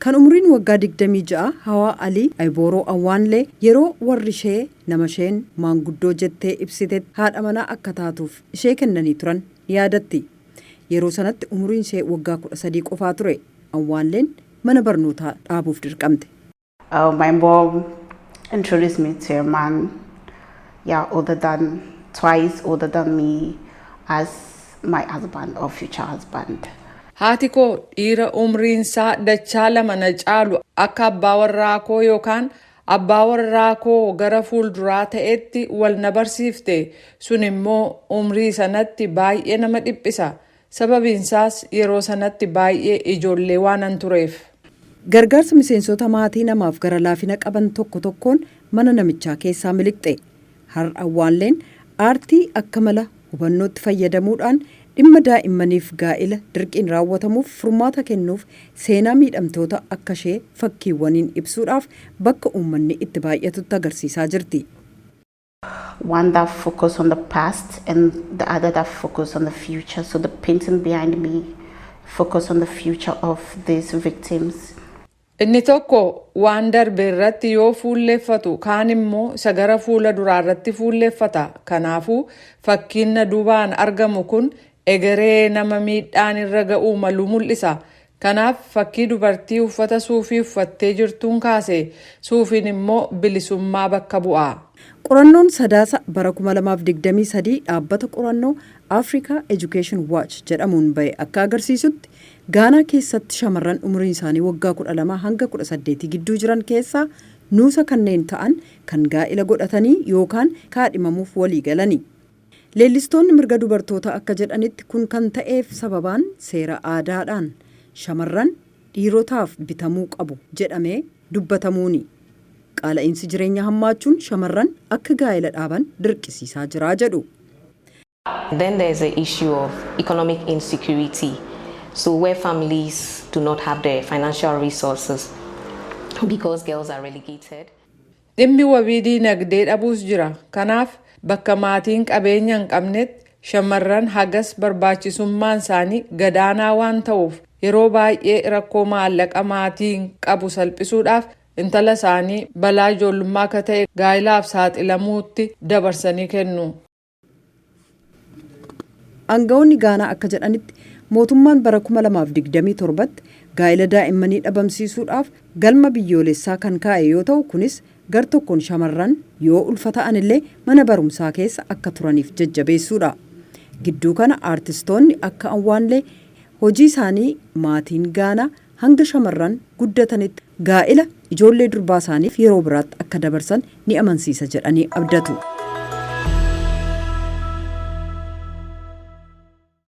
Kan umriin waggaa 26 Hawaa Alii Aybooroo Awwaanlee yeroo warri ishee nama isheen maanguddoo jettee ibsite haadha manaa akka taatuuf ishee kennanii turan yaadatti. Yeroo sanatti umriin ishee waggaa 13 qofaa ture. Awwaanleen mana barnootaa dhaabuuf dirqamte. My mom introduced me to a man, twice older than me, as my husband or future husband. Haati koo dhiira umriinsaa dachaa lama na caalu akka abbaa warraa koo yookaan abbaa warraa koo gara fuulduraa ta'etti wal na barsiifte. Sun immoo umrii sanatti baay'ee nama dhiphisa. Sababiinsaas yeroo sanatti baay'ee ijoollee waanan tureef. Gargaarsa miseensota maatii namaaf gara laafina qaban tokko tokkoon mana namichaa keessaa miliqxe. Har'a Awwaanleen aartii akka mala hubannootti fayyadamuudhaan dhimma daa'immaniif gaa'ila dirqiin raawwatamuuf furmaata kennuuf seenaa miidhamtoota akka ishee fakkiiwwaniin ibsuudhaaf bakka uummanni itti baay'atutti agarsiisaa jirti. One that focus on the past and the other that focus on the future. So the painting behind me focus on the future of these victims. Inni tokko waan darbe irratti yoo fuulleeffatu kaan immoo sagara fuula duraa irratti fuulleeffata. Kanaafuu fakkiin na duubaan argamu kun egeree nama miidhaan irra ga'uu malu mul'isa. Kanaaf fakkii dubartii uffata suufii uffattee jirtuun kaase. Suufiin immoo bilisummaa bakka bu'a. Qorannoon sadaasa bara 2023 dhaabbata qorannoo Africa Education Watch jedhamuun bahe akka agarsiisutti Gaanaa keessatti shamarran umriin isaanii waggaa 12 hanga 18 gidduu jiran keessaa nuusa kanneen ta'an kan gaa'ila godhatanii yookaan kaadhimamuuf walii galani. Leellistoonni mirga dubartoota akka jedhanitti kun kan ta'eef sababaan seera aadaadhaan shamarran dhiirotaaf bitamuu qabu jedhamee dubbatamuuni. Qaala'insi jireenya hammaachuun shamarran akka gaa'ila dhaaban dirqisiisaa jira jedhu. Then there is the issue of economic insecurity. So where families do not have the financial resources because girls are relegated. Dhimmi wabii diinagdee dhabuus jira. Kanaaf bakka maatiin qabeenya hin qabnetti shamarran hagas barbaachisummaan isaanii gadaanaa waan ta'uuf yeroo baay'ee rakkoo maallaqa maatiin qabu salphisuudhaaf intala isaanii balaa ijoollummaa akka ta'e gaa'ilaaf saaxilamuutti dabarsanii kennu. Aangawoonni Gaanaa akka jedhanitti mootummaan bara 2027tti gaa'ila daa'immanii dhabamsiisuudhaaf galma biyyoolessaa kan kaa'e yoo ta'u kunis gar tokkoon shamarran yoo ulfa ta'an illee mana barumsaa keessa akka turaniif jajjabeessuudha. Gidduu kana aartistoonni akka Awwaanlee hojii isaanii maatiin Gaanaa hanga shamarran guddatanitti gaa'ila ijoollee durbaa isaaniif yeroo biraatti akka dabarsan ni amansiisa jedhanii abdatu.